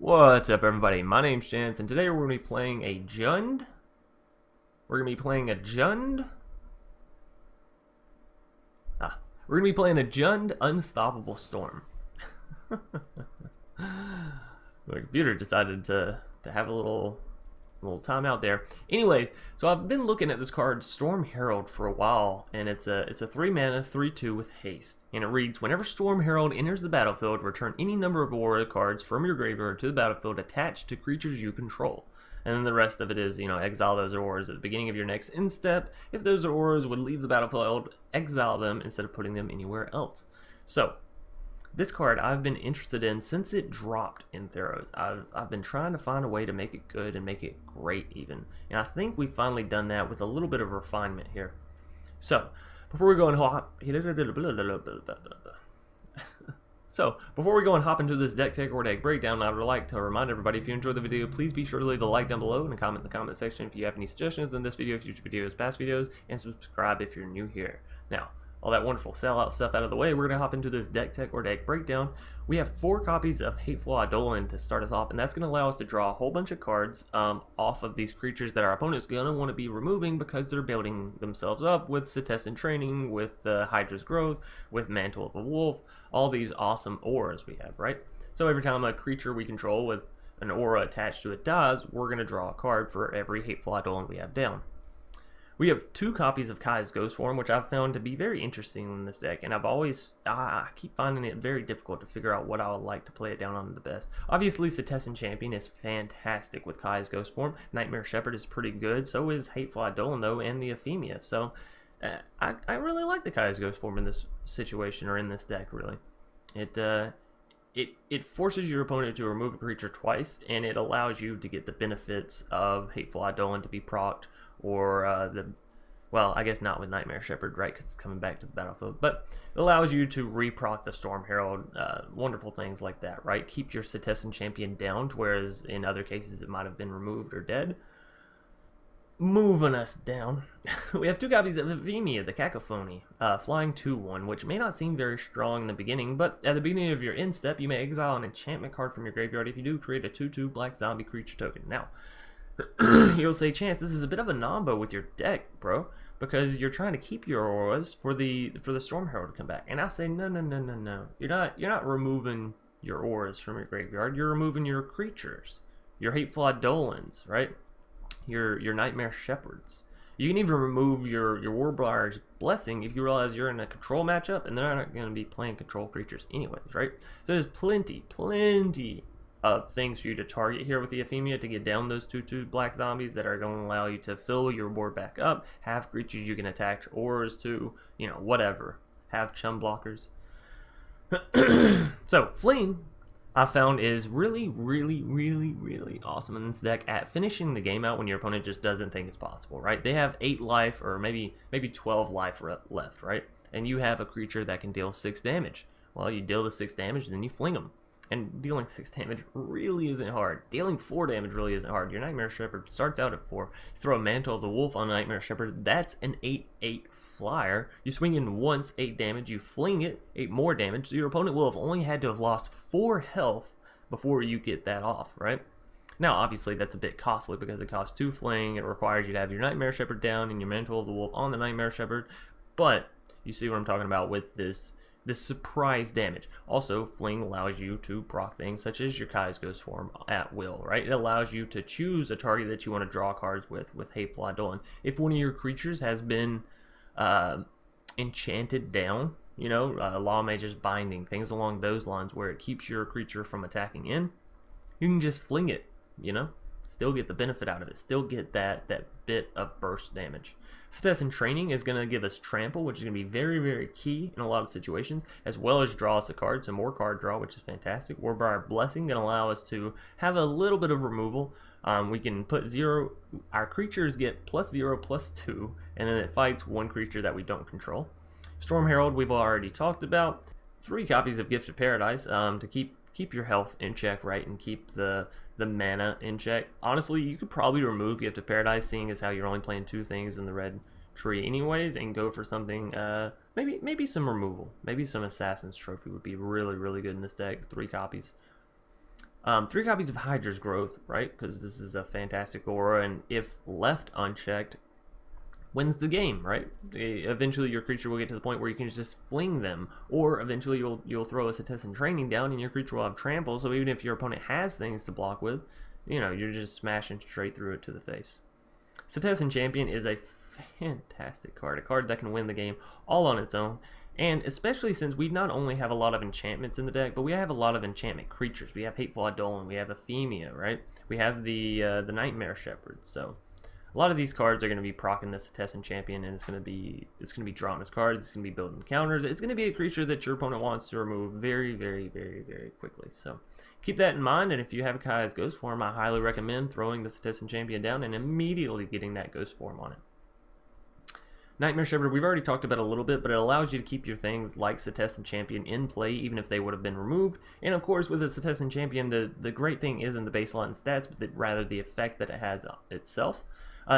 What's up, everybody? My name's Chance, and today we're going to be playing a Jund. We're going to be playing a Jund. We're going to be playing a Jund Unstoppable Storm. My computer decided to have a little time out there. Anyways, so I've been looking at this card, Storm Herald, for a while, and it's a 3-mana 3/2 with haste, and it reads: whenever Storm Herald enters the battlefield, return any number of aura cards from your graveyard to the battlefield attached to creatures you control. And then the rest of it is, exile those auras at the beginning of your next end step. If those auras would leave the battlefield, exile them instead of putting them anywhere else. So this card I've been interested in since it dropped in Theros. I've been trying to find a way to make it good and make it great even. And I think we've finally done that with a little bit of refinement here. So, before we go and hop into this deck tech or deck breakdown, I would like to remind everybody, if you enjoyed the video, please be sure to leave a like down below and a comment in the comment section if you have any suggestions in this video, future videos, past videos, and subscribe if you're new here. Now, all that wonderful sellout stuff out of the way, we're going to hop into this deck tech or deck breakdown. We have 4 copies of Hateful Eidolon to start us off, and that's going to allow us to draw a whole bunch of cards off of these creatures that our opponent's going to want to be removing because they're building themselves up with Setessan Training, with Hydra's Growth, with Mantle of the Wolf, all these awesome auras we have, right? So every time a creature we control with an aura attached to it dies, we're going to draw a card for every Hateful Eidolon we have down. We have 2 copies of Kai's Ghostform, which I've found to be very interesting in this deck, and I keep finding it very difficult to figure out what I would like to play it down on the best. Obviously, Setessan Champion is fantastic with Kai's Ghostform. Nightmare Shepherd is pretty good, so is Hateful Eidolon, though, and the Ephemia. So, I really like the Kai's Ghostform in this situation, or in this deck, really. It forces your opponent to remove a creature twice, and it allows you to get the benefits of Hateful Eidolon to be procced, or well, I guess not with Nightmare Shepherd, right, because it's coming back to the battlefield, but it allows you to reproc the Storm Herald, wonderful things like that, right? Keep your Setessan Champion down, whereas in other cases it might have been removed or dead. Moving us down, we have 2 copies of Ephemia, the Cacophony, flying 2/1, which may not seem very strong in the beginning, but at the beginning of your end step, you may exile an enchantment card from your graveyard. If you do, create a 2/2 black zombie creature token. Now, you'll say, Chance, this is a bit of a nombo with your deck, bro, because you're trying to keep your auras for the Storm Herald to come back. And I say, no. You're not removing your auras from your graveyard. You're removing your creatures, your Hateful Eidolons, right? Your Nightmare Shepherds. You can even remove your Warbriar Blessing if you realize you're in a control matchup and they're not going to be playing control creatures anyways, right? So there's plenty of things for you to target here with the Ephemia to get down those 2/2 black zombies that are going to allow you to fill your board back up, have creatures you can attach auras to, whatever. Have chum blockers. So, Fling, I found, is really awesome in this deck at finishing the game out when your opponent just doesn't think it's possible, right? They have 8 life, or maybe 12 life left, right? And you have a creature that can deal 6 damage. Well, you deal the 6 damage, then you fling them. And dealing 6 damage really isn't hard. Dealing 4 damage really isn't hard. Your Nightmare Shepherd starts out at 4. You throw a Mantle of the Wolf on Nightmare Shepherd. That's an 8/8 flyer. You swing in once, 8 damage. You fling it, 8 more damage. So your opponent will have only had to have lost 4 health before you get that off, right? Now, obviously, that's a bit costly because it costs 2 fling. It requires you to have your Nightmare Shepherd down and your Mantle of the Wolf on the Nightmare Shepherd. But you see what I'm talking about with this surprise damage. Also, Fling allows you to proc things such as your Kai's Ghostform at will, right? It allows you to choose a target that you want to draw cards with Hateful Eidolon. If one of your creatures has been enchanted down, Law Mage's Binding, things along those lines where it keeps your creature from attacking in, you can just fling it, still get the benefit out of it, still get that bit of burst damage. Setessan Training is going to give us Trample, which is going to be very key in a lot of situations, as well as draw us a card, so more card draw, which is fantastic. Warbriar Blessing going to allow us to have a little bit of removal. We can put 0, our creatures get +0/+2, and then it fights one creature that we don't control. Storm Herald we've already talked about. 3 copies of Gift of Paradise to keep your health in check, right, and keep the mana in check. Honestly, you could probably remove Gift of Paradise, seeing as how you're only playing 2 things in the red tree anyways, and go for something, maybe some removal. Maybe some Assassin's Trophy would be really good in this deck. 3 copies. 3 copies of Hydra's Growth, right? Because this is a fantastic aura, and if left unchecked, wins the game, right? Eventually your creature will get to the point where you can just fling them, or eventually you'll throw a Setessan Training down and your creature will have trample, so even if your opponent has things to block with, you know, you're just smashing straight through it to the face. Setessan Champion is a fantastic card, a card that can win the game all on its own, and especially since we not only have a lot of enchantments in the deck, but we have a lot of enchantment creatures. We have Hateful Eidolon, we have Ephemia, right? We have the Nightmare Shepherd, so a lot of these cards are going to be proccing the Setessan Champion, and it's going to be drawing as cards. It's going to be building counters. It's going to be a creature that your opponent wants to remove very, very, very, very quickly. So keep that in mind. And if you have Kai's Ghostform, I highly recommend throwing the Setessan Champion down and immediately getting that Ghostform on it. Nightmare Shepherd, we've already talked about a little bit, but it allows you to keep your things like Setessan Champion in play, even if they would have been removed. And of course, with the Setessan Champion, the great thing isn't the baseline stats, but rather the effect that it has itself.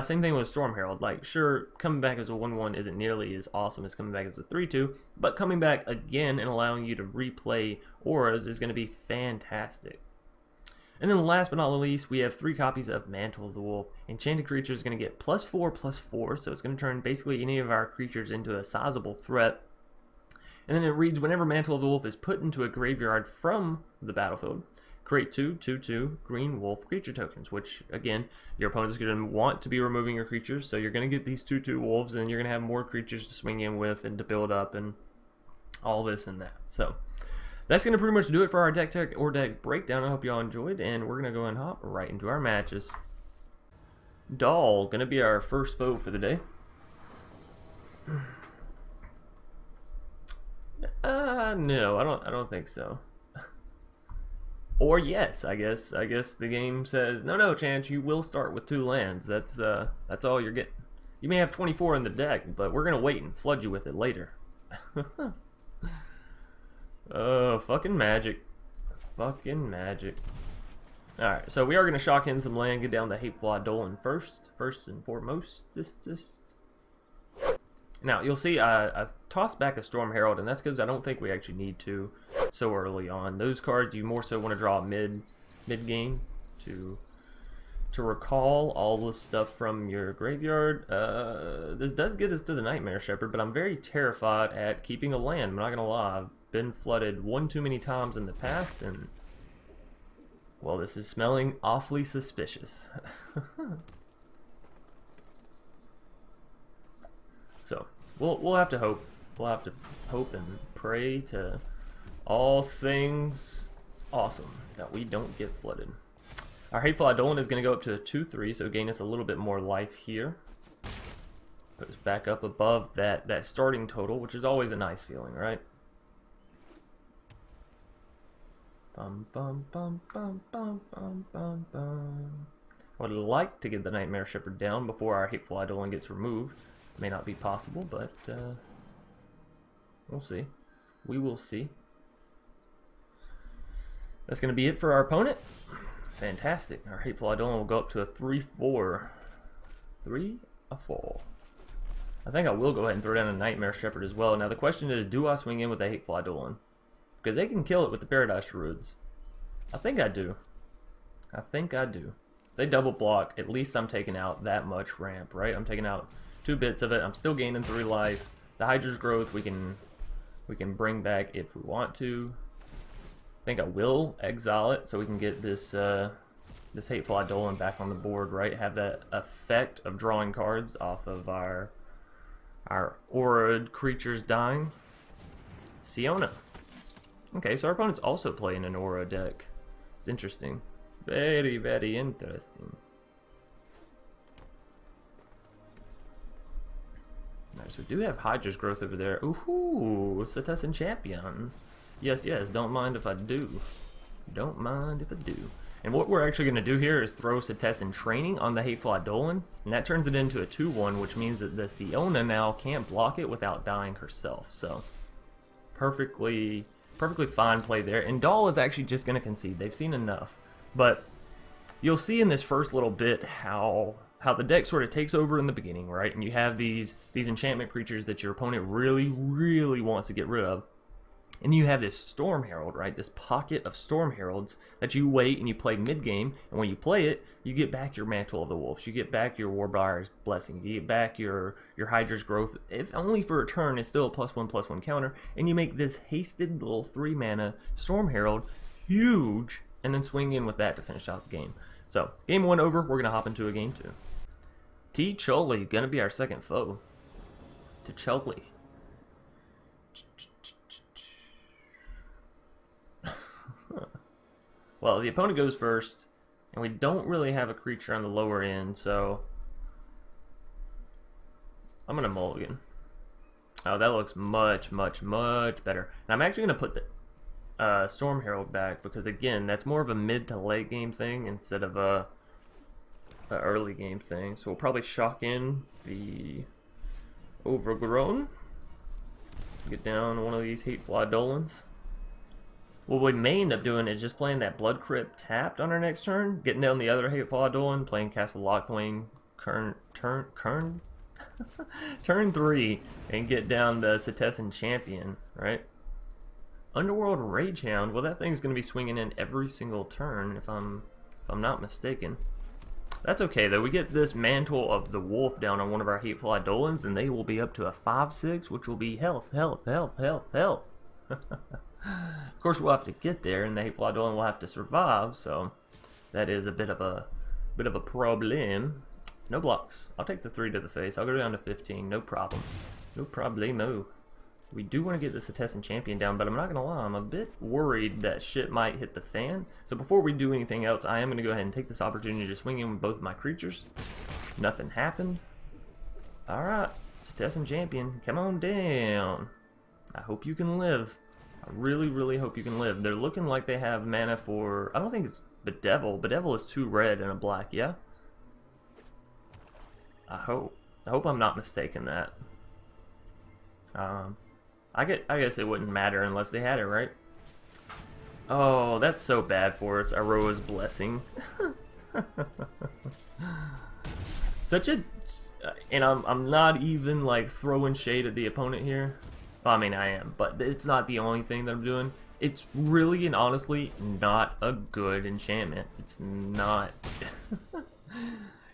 Same thing with Storm Herald. Like, sure, coming back as a 1/1 isn't nearly as awesome as coming back as a 3/2, but coming back again and allowing you to replay auras is going to be fantastic. And then last but not least, we have 3 copies of Mantle of the Wolf. Enchanted creature is going to get +4/+4, so it's going to turn basically any of our creatures into a sizable threat. And then it reads, whenever Mantle of the Wolf is put into a graveyard from the battlefield, create 2/2/2 green wolf creature tokens, which again, your opponent is going to want to be removing your creatures, so you're going to get these 2/2 wolves, and you're going to have more creatures to swing in with and to build up and all this and that. So that's going to pretty much do it for our deck breakdown. I hope you all enjoyed, and we're going to go and hop right into our matches. Doll, going to be our first foe for the day. No, I don't think so. Or yes, I guess the game says no chance, you will start with 2 lands. That's all you're getting. You may have 24 in the deck, but we're gonna wait and flood you with it later. Oh, fucking magic. Fucking magic. Alright, so we are gonna shock in some land, get down to Hateful Eidolon first and foremost. Now, you'll see I tossed back a Storm Herald, and that's because I don't think we actually need to so early on. Those cards you more so want to draw mid-game to recall all the stuff from your graveyard. This does get us to the Nightmare Shepherd, but I'm very terrified at keeping a land. I'm not going to lie. I've been flooded one too many times in the past, and, well, this is smelling awfully suspicious. So we'll have to hope. We'll have to hope and pray to all things awesome that we don't get flooded. Our Hateful Eidolon is going to go up to a 2/3, so gain us a little bit more life here. Put us back up above that starting total, which is always a nice feeling, right? Bum bum bum bum bum bum bum bum. I would like to get the Nightmare Shepherd down before our Hateful Eidolon gets removed. May not be possible, but we'll see. We will see. That's going to be it for our opponent. Fantastic. Our Hateful Eidolon will go up to a 3/4. 3/4. I think I will go ahead and throw down a Nightmare Shepherd as well. Now the question is, do I swing in with a Hateful Eidolon? Because they can kill it with the Paradise Shroods. I think I do. I think I do. If they double block, at least I'm taking out that much ramp, right? I'm taking out 2 bits of it. I'm still gaining 3 life. The Hydra's Growth we can bring back if we want to. I think I will exile it so we can get this this Hateful Eidolon back on the board, right? Have that effect of drawing cards off of our aura creatures dying. Siona. Okay, so our opponent's also playing an aura deck. It's interesting. Very, very interesting. Alright, so we do have Hydra's Growth over there. Ooh, Setessan Champion. Yes, don't mind if I do. Don't mind if I do. And what we're actually going to do here is throw Setessan Training on the Hateful Eidolon, and that turns it into a 2/1, which means that the Siona now can't block it without dying herself. So, perfectly fine play there. And Doll is actually just going to concede. They've seen enough. But you'll see in this first little bit how the deck sort of takes over in the beginning, right? And you have these enchantment creatures that your opponent really, really wants to get rid of. And you have this Storm Herald, right? This pocket of Storm Heralds that you wait and you play mid-game. And when you play it, you get back your Mantle of the Wolves. You get back your Warbriar's Blessing. You get back your Hydra's Growth. If only for a turn, it's still a +1/+1 counter. And you make this hasted little 3-mana Storm Herald huge. And then swing in with that to finish out the game. So, game 1 over. We're going to hop into a game 2. T'Chulli, going to be our second foe. T'Chulli. Well, the opponent goes first, and we don't really have a creature on the lower end, so I'm going to mulligan. Oh, that looks much, much, much better. And I'm actually going to put the Storm Herald back, because again, that's more of a mid to late game thing instead of a early game thing. So we'll probably shock in the Overgrown. Get down one of these Hateful Eidolons. What we may end up doing is just playing that Blood Crypt tapped on our next turn, getting down the other Hateful Eidolon, playing Castle Locthwain turn 3, and get down the Setessan Champion, right? Underworld Ragehound, well, that thing's going to be swinging in every single turn, if I'm not mistaken. That's okay, though. We get this Mantle of the Wolf down on one of our Hateful Eidolons, and they will be up to a 5/6, which will be health, health, health, health, health. Of course, we'll have to get there, and the Hateful Eidolon will have to survive, so that is a bit of a problem. No blocks. I'll take the 3 to the face. I'll go down to 15. No problem. No problemo. We do want to get the Setessan Champion down, but I'm not going to lie, I'm a bit worried that shit might hit the fan. So before we do anything else, I am going to go ahead and take this opportunity to swing in with both of my creatures. Nothing happened. Alright, Setessan Champion, come on down. I hope you can live. I really, really hope you can live. They're looking like they have mana for... I don't think it's Bedevil. Bedevil is 2 red and a black, yeah? I hope. I hope I'm not mistaken that. I guess it wouldn't matter unless they had it, right? Oh, that's so bad for us. Aroa's Blessing. Such a... And I'm not even like throwing shade at the opponent here. Well, I mean, I am, but it's not the only thing that I'm doing. It's really and honestly not a good enchantment. It's not.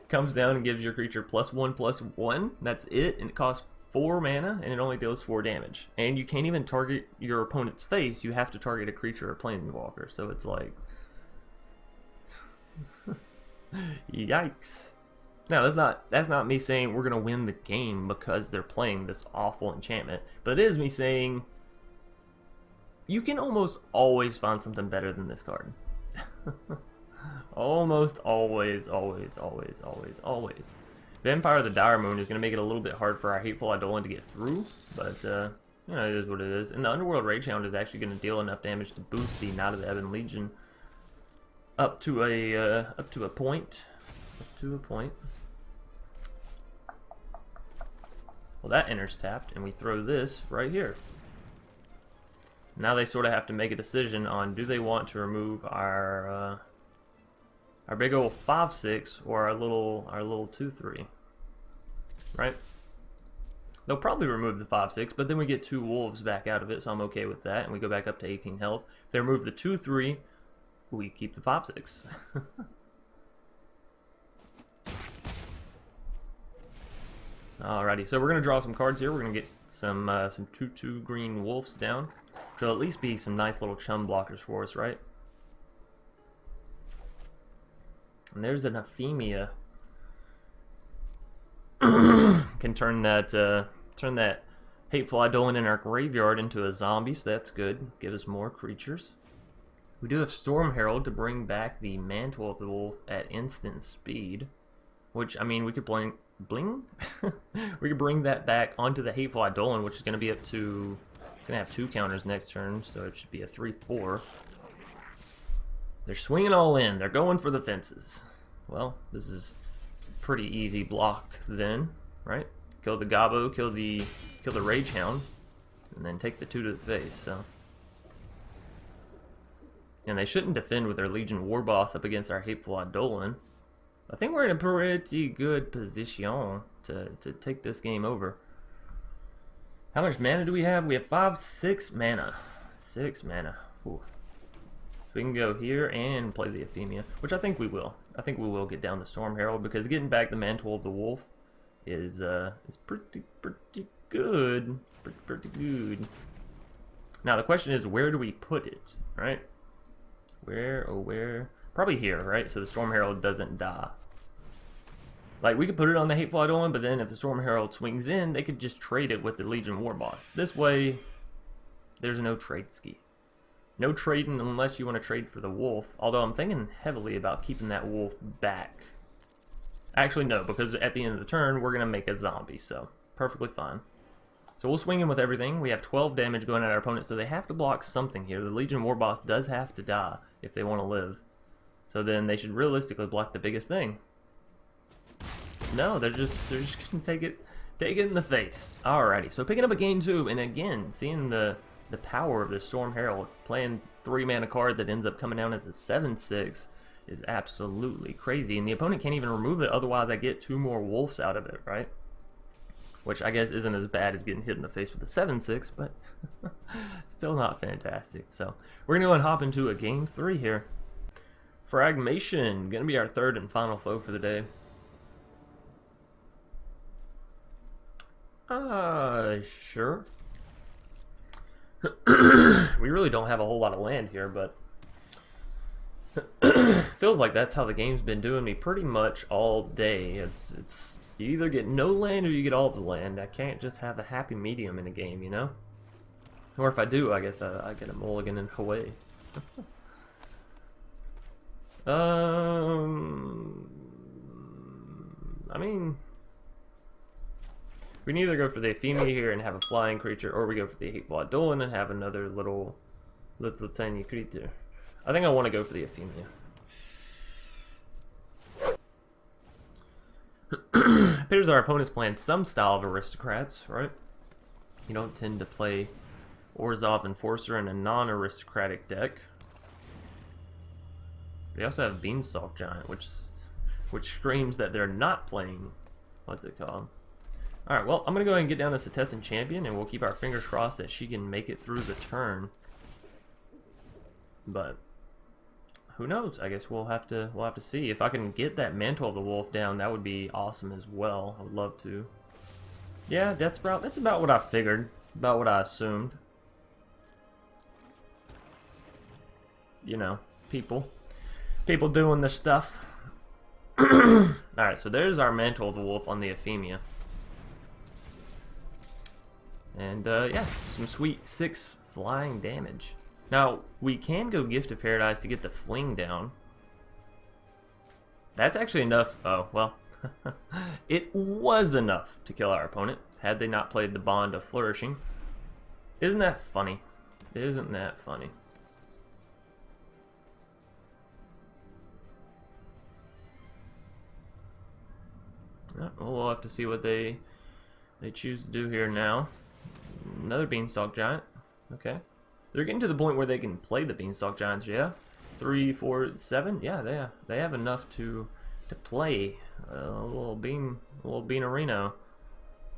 Comes down and gives your creature +1/+1. That's it, and it costs 4 mana, and it only deals 4 damage. And you can't even target your opponent's face. You have to target a creature or planeswalker. So it's like, yikes. Now that's not me saying we're gonna win the game because they're playing this awful enchantment, but it is me saying you can almost always find something better than this card. Almost always, always, always, always, always. Vampire of the Dire Moon is gonna make it a little bit hard for our Hateful Eidolon to get through, but you know, it is what it is. And the Underworld Ragehound is actually gonna deal enough damage to boost the Knight of the Ebon Legion up to a point. Well, that enters tapped, and we throw this right here. Now they sort of have to make a decision on, do they want to remove our big old 5/6 or our little 2/3, right? They'll probably remove the 5/6, but then we get 2 wolves back out of it, so I'm okay with that, and we go back up to 18 health. If they remove the 2/3, we keep the 5/6. Alrighty, so we're gonna draw some cards here. We're gonna get some 2/2 green wolves down, which will at least be some nice little chum blockers for us, right? And there's an Ephemia. Can turn that Hateful Eidolon in our graveyard into a zombie, so that's good. Give us more creatures. We do have Storm Herald to bring back the Mantle of the Wolf at instant speed, which, I mean, we could bling? We could bring that back onto the Hateful Eidolon, which is going to be up to... It's going to have 2 counters next turn, so it should be a 3/4. They're swinging all in. They're going for the fences. Well, this is pretty easy block then, right? Kill the Gobbo, kill the Ragehound, and then take the 2 to the face, so... And they shouldn't defend with their Legion Warboss up against our Hateful Eidolon. I think we're in a pretty good position to take this game over. How much mana do we have? We have 5/6 mana. 6 mana. Ooh. We can go here and play the Ephemia, which I think we will. I think we will get down the Storm Herald, because getting back the Mantle of the Wolf is pretty good. Pretty good. Now the question is, where do we put it, right? Where? Probably here, right? So the Storm Herald doesn't die. Like, we could put it on the Hateful Eidolon, but then if the Storm Herald swings in, they could just trade it with the Legion War Boss. This way, there's no trade ski. No trading unless you want to trade for the wolf, although I'm thinking heavily about keeping that wolf back. Actually, no, because at the end of the turn, we're going to make a zombie, so perfectly fine. So we'll swing in with everything. We have 12 damage going at our opponent, so they have to block something here. The Legion War Boss does have to die if they want to live. So then they should realistically block the biggest thing. No, they're just going to take it in the face. Alrighty, so picking up a game 2, and again, seeing the power of the Storm Herald, playing 3 mana card that ends up coming down as a 7/6 is absolutely crazy, and the opponent can't even remove it, otherwise I get 2 more wolves out of it, right? Which I guess isn't as bad as getting hit in the face with a 7/6, but still not fantastic. So we're gonna go and hop into a game 3 here. Fragmation, gonna be our 3rd and final foe for the day. Sure. We really don't have a whole lot of land here, but feels like that's how the game's been doing me pretty much all day. It's you either get no land or you get all the land. I can't just have a happy medium in a game, you know? Or if I do, I guess I get a mulligan in Hawaii. I mean, we can either go for the Ephemia here and have a flying creature, or we go for the Hateful Eidolon and have another little tiny creature. I think I want to go for the Ephemia. Appears our opponent's playing some style of aristocrats, right? You don't tend to play Orzhov Enforcer in a non-aristocratic deck. They also have Beanstalk Giant, which screams that they're not playing, what's it called? Alright, well, I'm going to go ahead and get down the Setessan Champion, and we'll keep our fingers crossed that she can make it through the turn. But who knows? I guess we'll have to see. If I can get that Mantle of the Wolf down, that would be awesome as well. I would love to. Yeah, Death Sprout, that's about what I figured, about what I assumed. You know, people doing their stuff. Alright, so there's our Mantle of the Wolf on the Ephemia. And yeah, some sweet 6 flying damage. Now, we can go Gift of Paradise to get the Fling down. That's actually enough. Oh, well, it was enough to kill our opponent, had they not played the Bond of Flourishing. Isn't that funny? Isn't that funny? We'll have to see what they choose to do here now. Another Beanstalk Giant. Okay. They're getting to the point where they can play the Beanstalk Giants, yeah? 3, 4, 7? Yeah, they have enough to play a little Beanarino.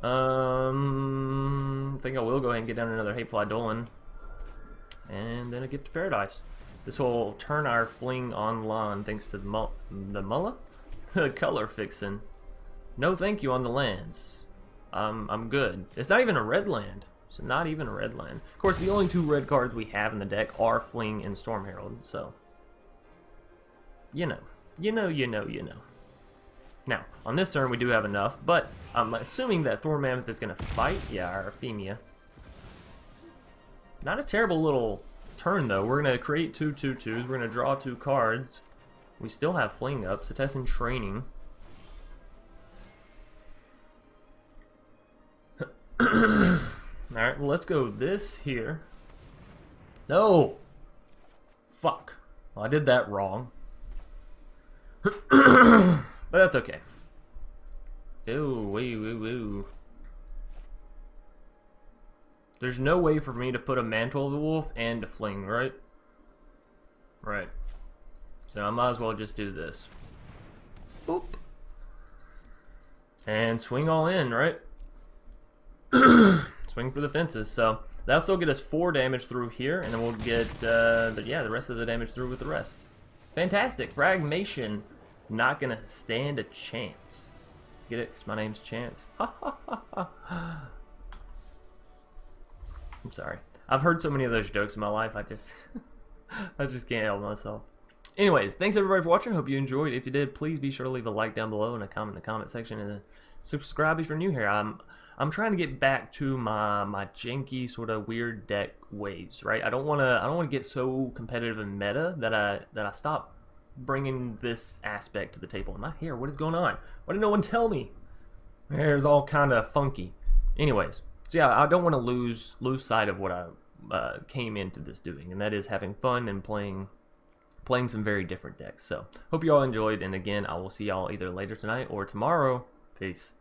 I think I will go ahead and get down another Hateful Eidolon. And then a Gift to Paradise. This will turn our Fling online thanks to the color fixing. No thank you on the lands. I'm good. It's not even a red land. It's not even a red land. Of course, the only 2 red cards we have in the deck are Fling and Storm Herald, so you know. Now, on this turn we do have enough, but I'm assuming that Thorn Mammoth is going to fight. Yeah, our Ephemia. Not a terrible little turn, though. We're going to create 2 2/2s. We're going to draw 2 cards. We still have Fling up. Setessan Training. Alright, well, let's go this here. No! Fuck. Well, I did that wrong. But that's okay. Ooh. There's no way for me to put a Mantle of the Wolf and a Fling, right? Right. So I might as well just do this. Boop. And swing all in, right? Swing for the fences. So That'll still get us 4 damage through here, and then we'll get, but yeah, the rest of the damage through with the rest. Fantastic. Fragmation, not gonna stand a chance. Get it? Because my name's Chance. Ha ha ha ha. I'm sorry. I've heard so many of those jokes in my life, I just can't help myself. Anyways, thanks everybody for watching. Hope you enjoyed. If you did, please be sure to leave a like down below and a comment in the comment section, and subscribe if you're new here. I'm trying to get back to my janky sort of weird deck ways, right? I don't want to get so competitive and meta that I stop bringing this aspect to the table. I'm not here. What is going on? Why did no one tell me? My hair is all kind of funky. Anyways, so yeah, I don't want to lose sight of what I came into this doing, and that is having fun and playing some very different decks. So hope you all enjoyed, and again, I will see y'all either later tonight or tomorrow. Peace.